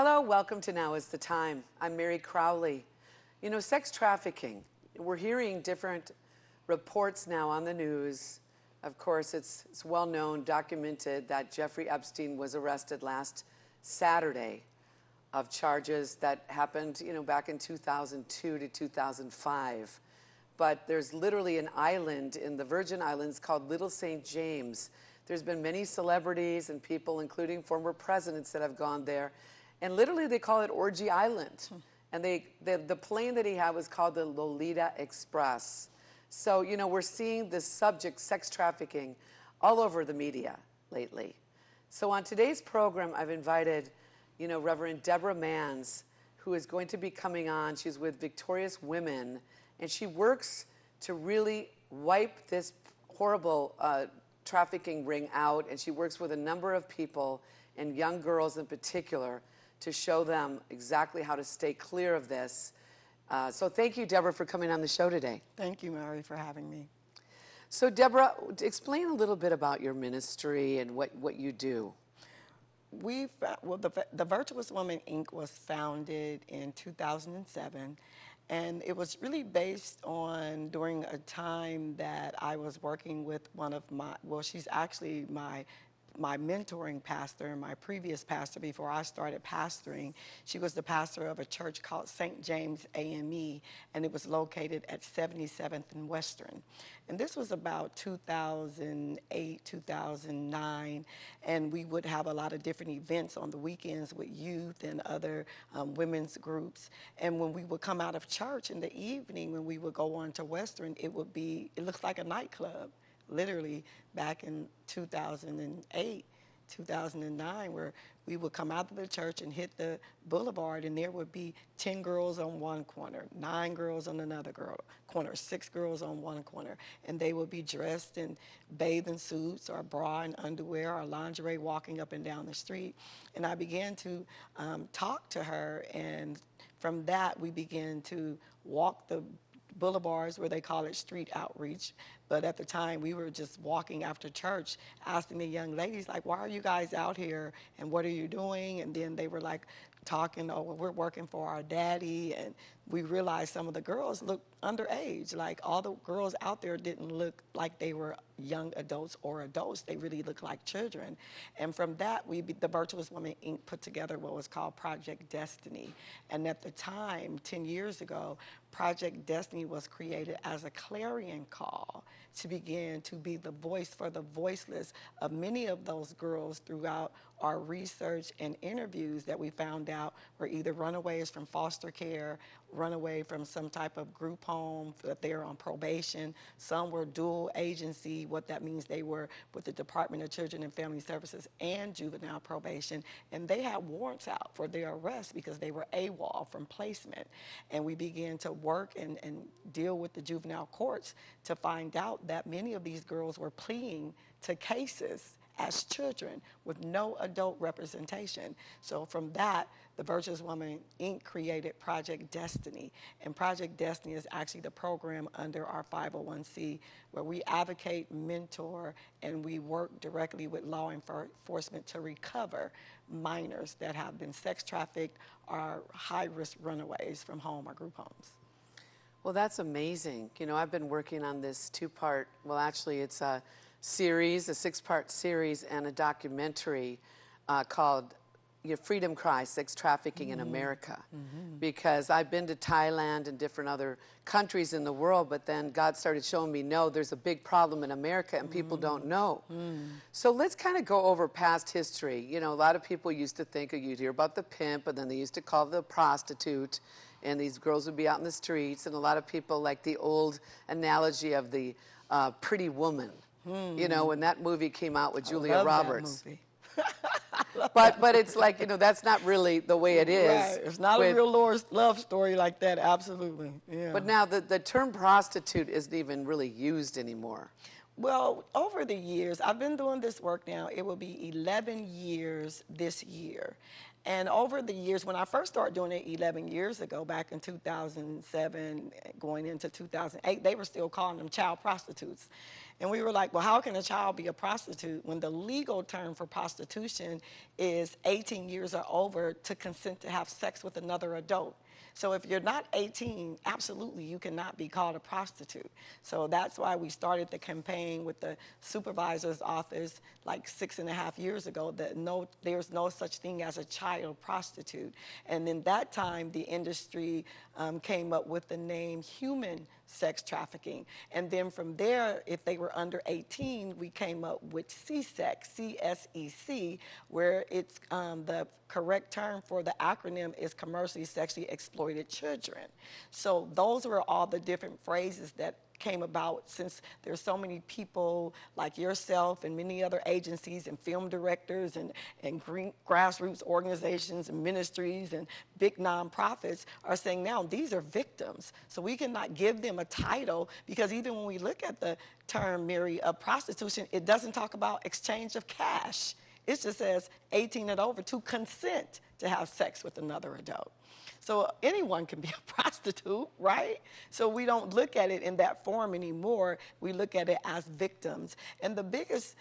Hello, welcome to Now is the Time. I'm Mary Crouley. You know, sex trafficking, we're hearing different reports now on the news. Of course, it's well known, documented, that Jeffrey Epstein was arrested last Saturday of charges that happened, you know, back in 2002 to 2005. But there's literally an island in the Virgin Islands called Little St. James. There's been many celebrities and people, including former presidents, that have gone there. And literally they call it Orgy Island. And the plane that he had was called the Lolita Express. So, you know, we're seeing this subject, sex trafficking, all over the media lately. So on today's program, I've invited, you know, Reverend Deborah Manns, who is going to be coming on. She's with Victorious Women, and she works to really wipe this horrible trafficking ring out, and she works with a number of people, and young girls in particular, to show them exactly how to stay clear of this. So thank you, Deborah, for coming on the show today. Thank you, Mary, for having me. So Deborah, explain a little bit about your ministry and what you do. The Virtuous Woman, Inc. was founded in 2007, and it was really based on during a time that I was working with one of my, well, she's actually my mentoring pastor and my previous pastor before I started pastoring. She was the pastor of a church called St. James AME, and it was located at 77th and Western. And this was about 2008, 2009, and we would have a lot of different events on the weekends with youth and other women's groups. And when we would come out of church in the evening, when we would go on to Western, it looks like a nightclub. Literally back in 2008, 2009, where we would come out of the church and hit the boulevard, and there would be 10 girls on one corner, 9 girls on another corner, 6 girls on one corner, and they would be dressed in bathing suits or bra and underwear or lingerie walking up and down the street. And I began to talk to her, and from that we began to walk the boulevards, where they call it street outreach. But at the time, we were just walking after church, asking the young ladies, like, why are you guys out here, and what are you doing? And then they were like talking, oh, well, we're working for our daddy. And we realized some of the girls looked underage. Like, all the girls out there didn't look like they were young adults or adults. They really looked like children. And from that, the Virtuous Woman, Inc. put together what was called Project Destiny. And at the time, 10 years ago, Project Destiny was created as a clarion call to begin to be the voice for the voiceless of many of those girls. Throughout our research and interviews that we found out were either runaways from foster care, runaway from some type of group home, that they are on probation. Some were dual agency. What that means, they were with the Department of Children and Family Services and juvenile probation, and they had warrants out for their arrest because they were AWOL from placement. And we began to work and deal with the juvenile courts to find out that many of these girls were pleading to cases as children with no adult representation. So from that, the Virtuous Woman, Inc. created Project Destiny. And Project Destiny is actually the program under our 501c, where we advocate, mentor, and we work directly with law enforcement to recover minors that have been sex trafficked or high-risk runaways from home or group homes. Well, that's amazing. You know, I've been working on this two-part, well, actually it's a series, a 6-part series, and a documentary called Freedom Cry, Sex Trafficking in America. Because I've been to Thailand and different other countries in the world, but then God started showing me, no, there's a big problem in America and people don't know. So let's kind of go over past history. You know, a lot of people used to think, you'd hear about the pimp, and then they used to call the prostitute, and these girls would be out in the streets, and a lot of people like the old analogy of the pretty woman. You know, when that movie came out with Julia Roberts. That movie. But it's like, you know, that's not really the way it is. Right. It's not a real love story like that, absolutely. Yeah. But now the term prostitute isn't even really used anymore. Well, over the years, I've been doing this work now. It will be 11 years this year. And over the years, when I first started doing it 11 years ago, back in 2007, going into 2008, they were still calling them child prostitutes. And we were like, well, how can a child be a prostitute when the legal term for prostitution is 18 years or over to consent to have sex with another adult? So if you're not 18, absolutely, you cannot be called a prostitute. So that's why we started the campaign with the supervisor's office like 6.5 years ago, that there's no such thing as a child prostitute. And in that time, the industry came up with the name human sex trafficking. And then from there, if they were under 18, we came up with CSEC, C-S-E-C, where it's the correct term for the acronym is commercially sexually exploited children. So those were all the different phrases that came about, since there's so many people like yourself and many other agencies and film directors and grassroots organizations and ministries and big nonprofits are saying now these are victims. So we cannot give them a title, because even when we look at the term, Mary, of prostitution, it doesn't talk about exchange of cash. It just says 18 and over to consent to have sex with another adult. So anyone can be a prostitute, right? So we don't look at it in that form anymore. We look at it as victims. And the biggest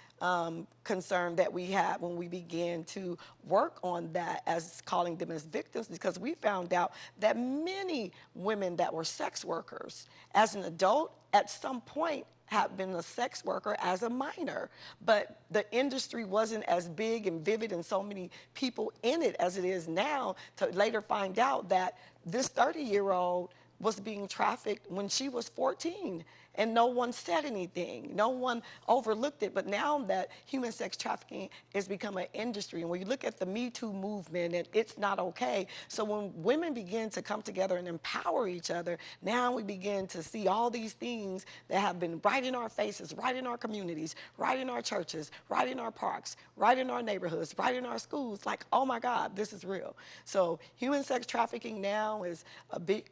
concern that we had when we began to work on that, as calling them as victims, because we found out that many women that were sex workers as an adult at some point had been a sex worker as a minor, but the industry wasn't as big and vivid and so many people in it as it is now, to later find out that this 30-year-old was being trafficked when she was 14, and no one said anything. No one overlooked it. But now that human sex trafficking has become an industry, and when you look at the Me Too movement, and it's not okay. So when women begin to come together and empower each other, now we begin to see all these things that have been right in our faces, right in our communities, right in our churches, right in our parks, right in our neighborhoods, right in our schools, like, oh my God, this is real. So human sex trafficking now is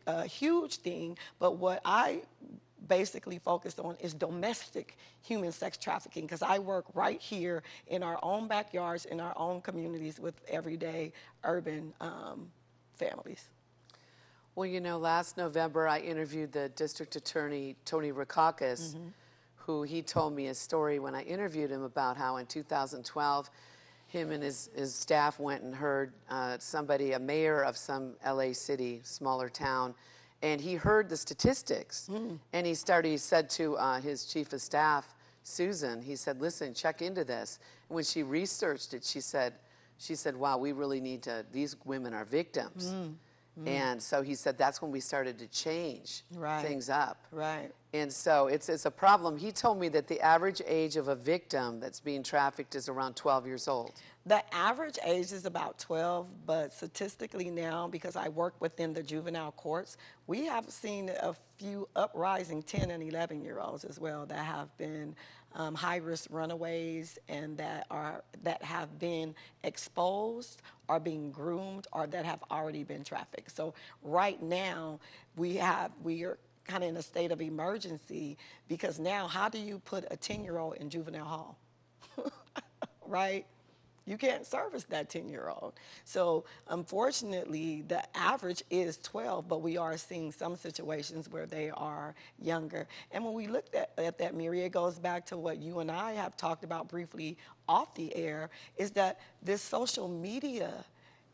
a huge thing, but what I basically focused on is domestic human sex trafficking, because I work right here in our own backyards, in our own communities with everyday urban families. Well, you know, last November I interviewed the district attorney, Tony Rackauckus, who he told me a story when I interviewed him about how in 2012, him and his staff went and heard a mayor of some LA city, smaller town, and he heard the statistics, and he said to his chief of staff, Susan, he said, listen, check into this. And when she researched it, she said, wow, we really need to, these women are victims. And so he said that's when we started to change things up. Right. And so it's a problem. He told me that the average age of a victim that's being trafficked is around 12 years old. The average age is about 12, but statistically now, because I work within the juvenile courts, we have seen a few uprising 10 and 11-year-olds as well that have been high-risk runaways and that have been exposed, are being groomed, or that have already been trafficked. So right now, we are kind of in a state of emergency, because now how do you put a 10-year-old in juvenile hall, right? You can't service that 10-year-old. So unfortunately, the average is 12, but we are seeing some situations where they are younger. And when we looked at that, Miri, it goes back to what you and I have talked about briefly off the air, is that this social media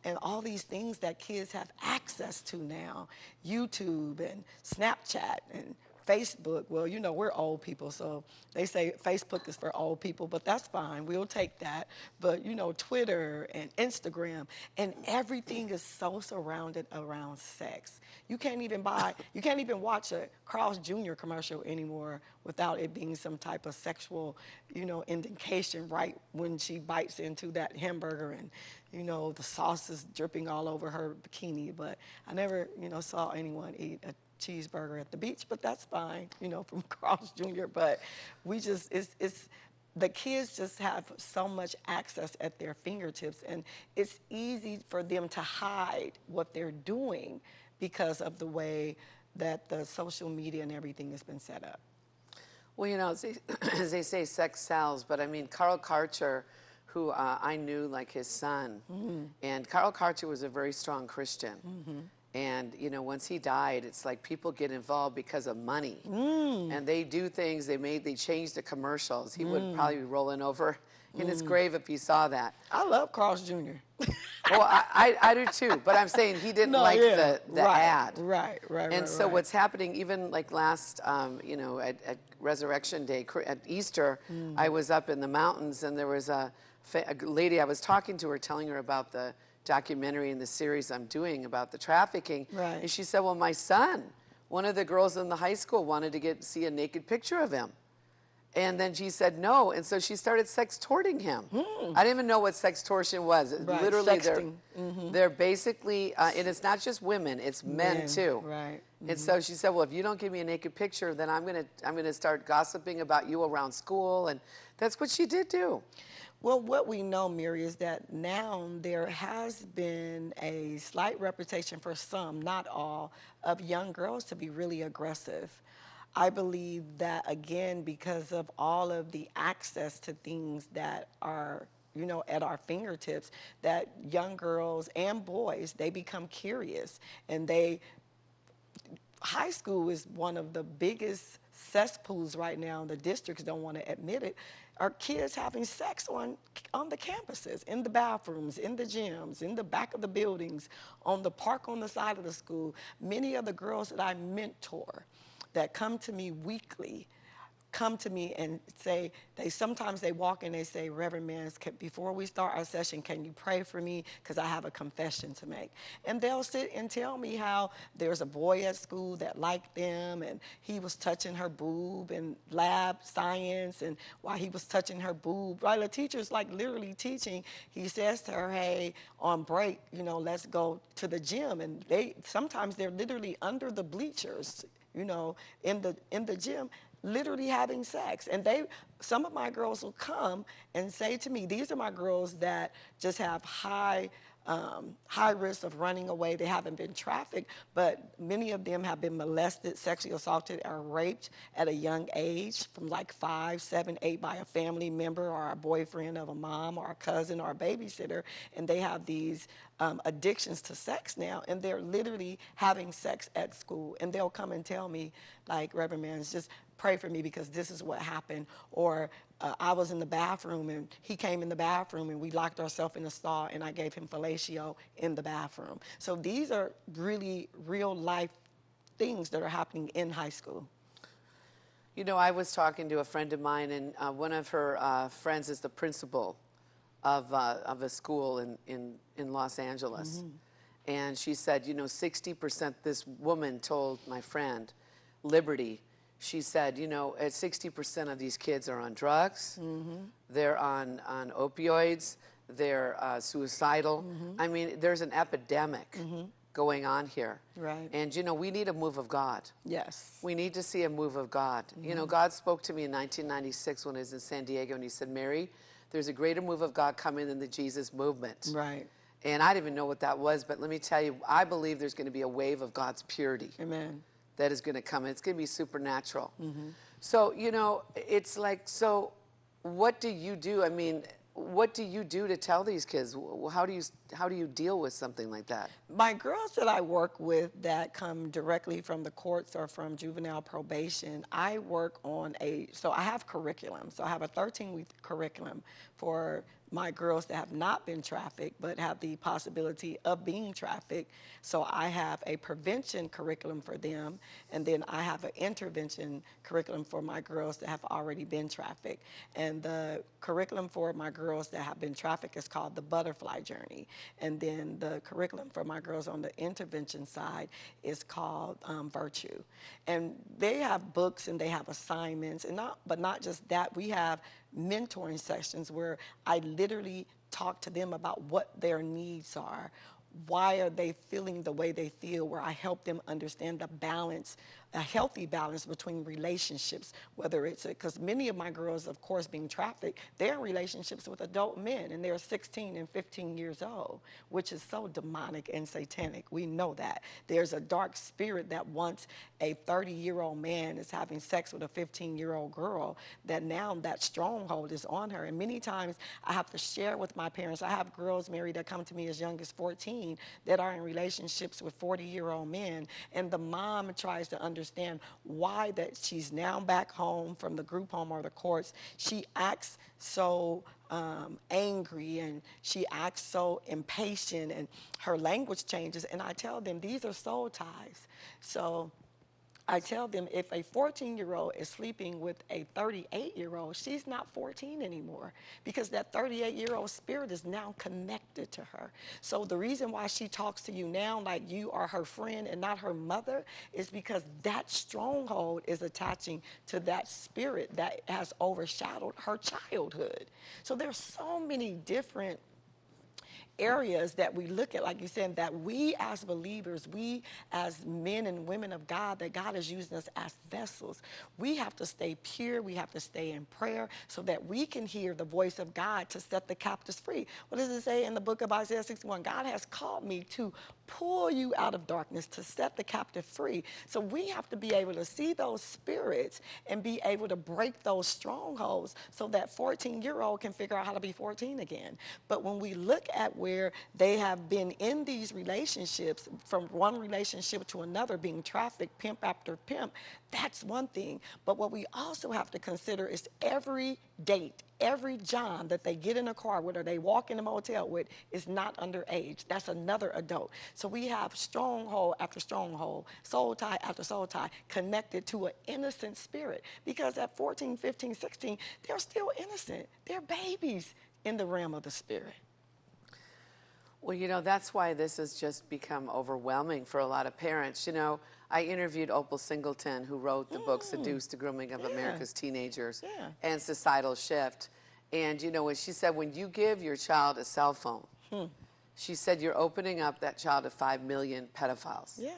and all these things that kids have access to now, YouTube and Snapchat and Facebook, well, you know, we're old people, so they say Facebook is for old people, but that's fine. We'll take that. But, you know, Twitter and Instagram, and everything is so surrounded around sex. You can't even watch a Carl's Jr. commercial anymore without it being some type of sexual, you know, indication right when she bites into that hamburger and, you know, the sauce is dripping all over her bikini. But I never, you know, saw anyone eat a cheeseburger at the beach, but that's fine, you know, from Carl's Jr. But we just, the kids just have so much access at their fingertips, and it's easy for them to hide what they're doing because of the way that the social media and everything has been set up. Well, you know, as they say, sex sells, but I mean, Carl Karcher, who I knew like his son. And Carl Karcher was a very strong Christian. And, you know, once he died, it's like people get involved because of money. And they do things, they changed the commercials. He would probably be rolling over in his grave if he saw that. I love Carl's Jr. Well, I do too, but I'm saying he didn't like the right, ad. Right. And so what's happening, even like last, you know, at Resurrection Day, at Easter, I was up in the mountains and there was a lady, I was talking to her, telling her about the documentary and the series I'm doing about the trafficking. Right. And she said, well, my son, one of the girls in the high school wanted to see a naked picture of him. And then she said no, and so she started sextorting him. I didn't even know what sextortion was. Right. Literally, Sexting. they're basically, and it's not just women; it's men too. Right. And so she said, "Well, if you don't give me a naked picture, then I'm gonna start gossiping about you around school," and that's what she did do. Well, what we know, Mary, is that now there has been a slight reputation for some, not all, of young girls to be really aggressive. I believe that, again, because of all of the access to things that are, you know, at our fingertips, that young girls and boys, they become curious. And high school is one of the biggest cesspools right now. The districts don't want to admit it. Are kids having sex on the campuses, in the bathrooms, in the gyms, in the back of the buildings, on the park on the side of the school? Many of the girls that I mentor that come to me weekly come to me and say, sometimes they walk and they say, Reverend Mans, before we start our session, can you pray for me? Because I have a confession to make. And they'll sit and tell me how there's a boy at school that liked them and he was touching her boob in lab science, and while he was touching her boob, while the teacher's like literally teaching, he says to her, hey, on break, you know, let's go to the gym. And sometimes they're literally under the bleachers, you know, in the gym, literally having sex. And some of my girls will come and say to me, these are my girls that just have high risk of running away. They haven't been trafficked, but many of them have been molested, sexually assaulted, or raped at a young age, from like 5, 7, 8 by a family member or a boyfriend of a mom or a cousin or a babysitter. And they have these addictions to sex now, and they're literally having sex at school. And they'll come and tell me, like, Reverend Mans, just pray for me because this is what happened. Or I was in the bathroom and he came in the bathroom and we locked ourselves in a stall and I gave him fellatio in the bathroom. So these are really real life things that are happening in high school. You know, I was talking to a friend of mine, and one of her friends is the principal of a school in Los Angeles. And she said, you know, 60%, this woman told my friend, Liberty, she said, you know, 60% of these kids are on drugs, they're on opioids, they're suicidal. I mean, there's an epidemic going on here. Right. And, you know, we need a move of God. Yes. We need to see a move of God. You know, God spoke to me in 1996 when I was in San Diego, and he said, Mary, there's a greater move of God coming in the Jesus movement. Right. And I didn't even know what that was, but let me tell you, I believe there's going to be a wave of God's purity. Amen. That is going to come. It's going to be supernatural. So, you know, it's like, so what do you do? I mean, what do you do to tell these kids? How do you deal with something like that? My girls that I work with that come directly from the courts or from juvenile probation, I work on so I have curriculum. So I have a 13-week curriculum for my girls that have not been trafficked but have the possibility of being trafficked. So I have a prevention curriculum for them, and then I have an intervention curriculum for my girls that have already been trafficked. And the curriculum for my girls that have been trafficked is called the Butterfly Journey. And then the curriculum for my girls on the intervention side is called Virtue. And they have books and they have assignments, and not just that, we have mentoring sessions where I literally talk to them about what their needs are. Why are they feeling the way they feel, where I help them understand the balance a healthy balance between relationships, whether it's because many of my girls, of course, being trafficked, they're in relationships with adult men, and they're 16 and 15 years old, which is so demonic and satanic. We know that. There's a dark spirit that once a 30-year-old man is having sex with a 15-year-old girl, that now that stronghold is on her. And many times I have to share with my parents. I have girls, Mary, that come to me as young as 14 that are in relationships with 40-year-old men, and the mom tries to understand why that she's now back home from the group home or the courts. She acts so angry, and she acts so impatient, and her language changes. And I tell them these are soul ties. So I tell them if a 14-year-old is sleeping with a 38-year-old, she's not 14 anymore, because that 38-year-old spirit is now connected to her. So the reason why she talks to you now like you are her friend and not her mother is because that stronghold is attaching to that spirit that has overshadowed her childhood. So there's so many different areas that we look at, like you said, that we as believers, we as men and women of God, that God is using us as vessels. We have to stay pure. We have to stay in prayer so that we can hear the voice of God to set the captives free. What does it say in the book of Isaiah 61? God has called me to pull you out of darkness, to set the captive free. So we have to be able to see those spirits and be able to break those strongholds so that 14-year-old can figure out how to be 14 again. But when we look at where they have been in these relationships, from one relationship to another, being trafficked, pimp after pimp, that's one thing. But what we also have to consider is every date, every John that they get in a car with or they walk in a motel with is not underage. That's another adult. So we have stronghold after stronghold, soul tie after soul tie, connected to an innocent spirit. Because at 14, 15, 16, they're still innocent. They're babies in the realm of the spirit. Well, you know, that's why this has just become overwhelming for a lot of parents. You know, I interviewed Opal Singleton, who wrote the book Seduce: The Grooming of America's Teenagers and Societal Shift. And, you know, when she said, when you give your child a cell phone, she said, you're opening up that child to 5 million pedophiles. Yeah.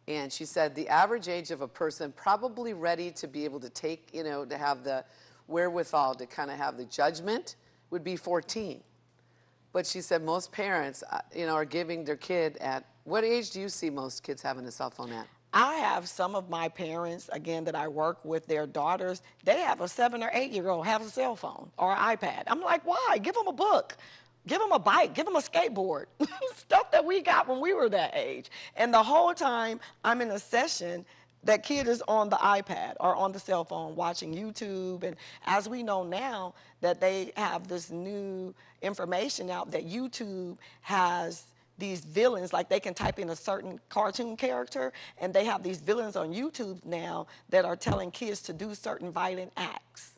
And she said the average age of a person probably ready to be able to take, you know, to have the wherewithal to kind of have the judgment would be 14. But she said most parents, you know, are giving their kid at, what age do you see most kids having a cell phone at? I have some of my parents, again, that I work with, their daughters, they have a 7 or 8-year-old have a cell phone or an iPad. I'm like, why? Give them a book. Give them a bike. Give them a skateboard. Stuff that we got when we were that age. And the whole time I'm in a session, that kid is on the iPad or on the cell phone watching YouTube. And as we know now that they have this new information out that YouTube has these villains, like they can type in a certain cartoon character, and they have these villains on YouTube now that are telling kids to do certain violent acts.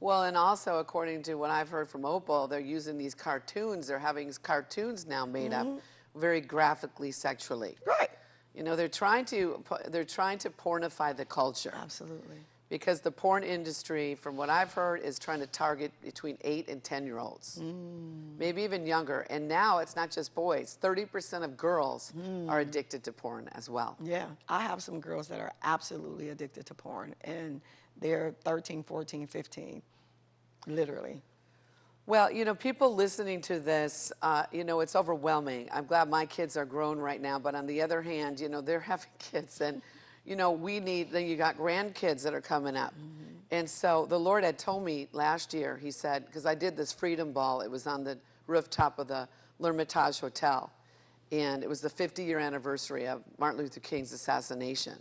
Well, and also, according to what I've heard from Opal, they're using these cartoons. They're having cartoons now made up very graphically sexually. Right. You know, they're trying to pornify the culture. Absolutely. Because the porn industry, from what I've heard, is trying to target between 8 and 10-year-olds, maybe even younger. And now it's not just boys. 30% of girls are addicted to porn as well. Yeah, I have some girls that are absolutely addicted to porn, and they're 13, 14, 15, literally. Well, you know, people listening to this, you know, it's overwhelming. I'm glad my kids are grown right now, but on the other hand, you know, they're having kids, and you know, then you got grandkids that are coming up. And so the Lord had told me last year, he said, because I did this Freedom Ball, it was on the rooftop of the L'Hermitage Hotel, and it was the 50-year anniversary of Martin Luther King's assassination.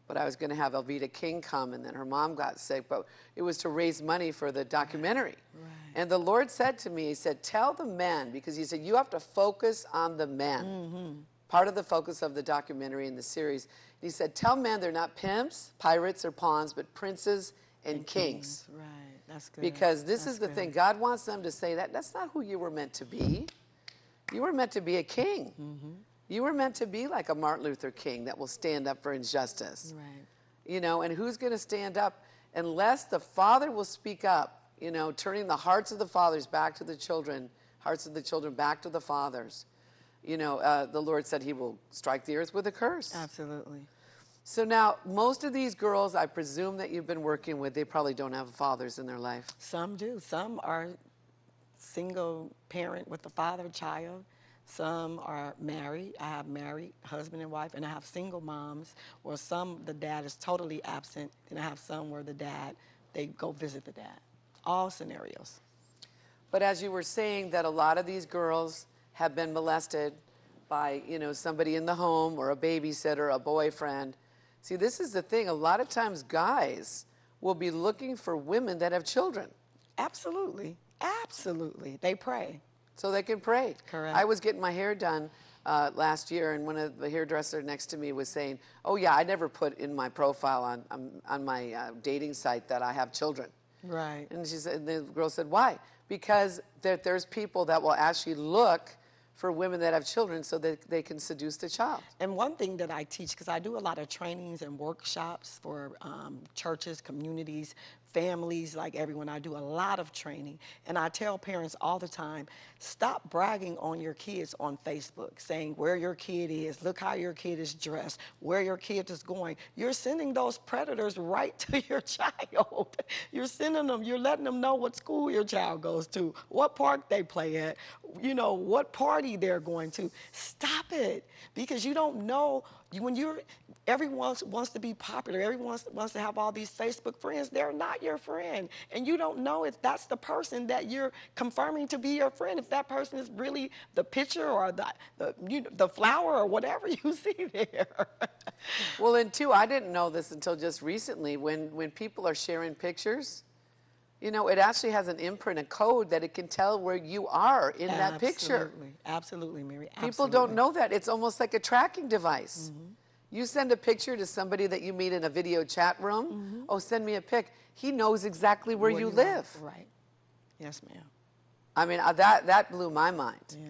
But I was going to have Elvita King come, and then her mom got sick, but it was to raise money for the documentary. Right. And the Lord said to me, he said, tell the men, because he said, you have to focus on the men. Part of the focus of the documentary and the series. And he said, tell men they're not pimps, pirates, or pawns, but princes and kings. Right, that's good. Because this is the thing. God wants them to say that that's not who you were meant to be. You were meant to be a king. You were meant to be like a Martin Luther King that will stand up for injustice. Right. You know, and who's going to stand up unless the father will speak up, you know, turning the hearts of the fathers back to the children, hearts of the children back to the fathers. You know, the Lord said he will strike the earth with a curse. Absolutely. So now, most of these girls, I presume that you've been working with, they probably don't have fathers in their life. Some do. Some are single parent with a father child. Some are married. I have married husband and wife, and I have single moms, or some the dad is totally absent, and I have some where the dad, they go visit the dad. All scenarios. But as you were saying that a lot of these girls have been molested by, somebody in the home or a babysitter, a boyfriend. See, this is the thing. A lot of times guys will be looking for women that have children. Absolutely. Absolutely. They pray. So they can pray. Correct. I was getting my hair done last year, and one of the hairdresser next to me was saying, oh, yeah, I never put in my profile on my dating site that I have children. Right. And she said, the girl said, why? Because there's people that will actually look for women that have children so that they can seduce the child. And one thing that I teach, because I do a lot of trainings and workshops for churches, communities, families, like everyone, I do a lot of training. And I tell parents all the time, stop bragging on your kids on Facebook, saying where your kid is, look how your kid is dressed, where your kid is going. You're sending those predators right to your child. You're sending them, you're letting them know what school your child goes to, what park they play at, what party they're going to. Stop it, because you don't know. Everyone wants to be popular. Everyone wants to have all these Facebook friends. They're not your friend. And you don't know if that's the person that you're confirming to be your friend, if that person is really the picture or the flower or whatever you see there. Well, and two, I didn't know this until just recently. When people are sharing pictures, it actually has an imprint, a code that it can tell where you are in that picture. Absolutely, Mary. People don't know that. It's almost like a tracking device. Mm-hmm. You send a picture to somebody that you meet in a video chat room. Mm-hmm. Oh, send me a pic. He knows exactly where you live. Right. Yes, ma'am. I mean, that blew my mind. Yeah.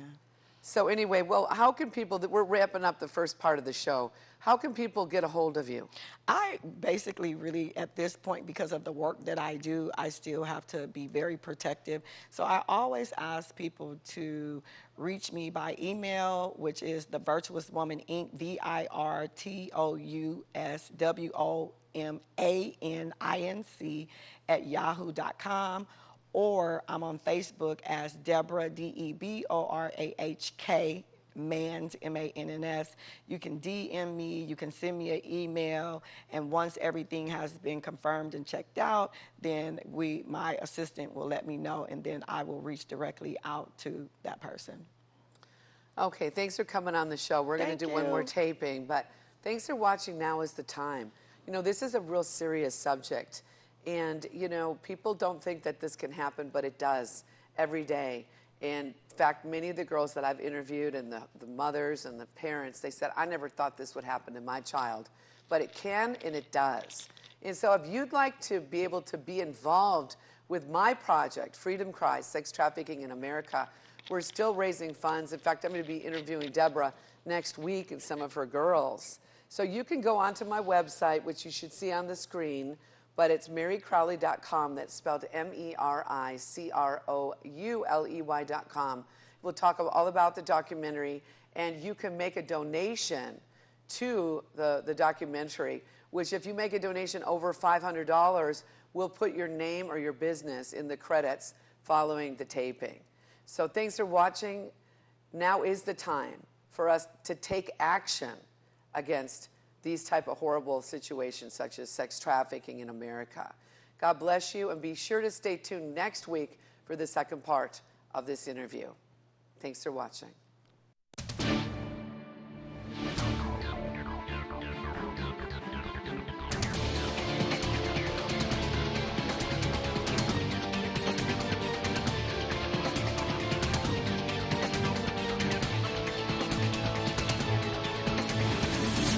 So anyway, well, how can people, we're wrapping up the first part of the show, how can people get a hold of you? I basically really, at this point, because of the work that I do, I still have to be very protective. So I always ask people to reach me by email, which is The Virtuous Woman Inc., VirtuousWomaninc @yahoo.com. Or I'm on Facebook as Deborah, DeBorahk, Manns, MANNS. You can DM me, you can send me an email, and once everything has been confirmed and checked out, then my assistant will let me know, and then I will reach directly out to that person. Okay, thanks for coming on the show. We're going to do one more taping, but thanks for watching. Now is the time. This is a real serious subject. And, people don't think that this can happen, but it does every day. And in fact, many of the girls that I've interviewed and the mothers and the parents, they said, I never thought this would happen to my child. But it can and it does. And so if you'd like to be able to be involved with my project, Freedom Cry, Sex Trafficking in America, we're still raising funds. In fact, I'm going to be interviewing Deborah next week and some of her girls. So you can go onto my website, which you should see on the screen, but it's marycrouley.com. That's spelled MERICROULEY.com. We'll talk all about the documentary, and you can make a donation to the documentary, which if you make a donation over $500, we'll put your name or your business in the credits following the taping. So thanks for watching. Now is the time for us to take action against these type of horrible situations such as sex trafficking in America. God bless you, and be sure to stay tuned next week for the second part of this interview. Thanks for watching.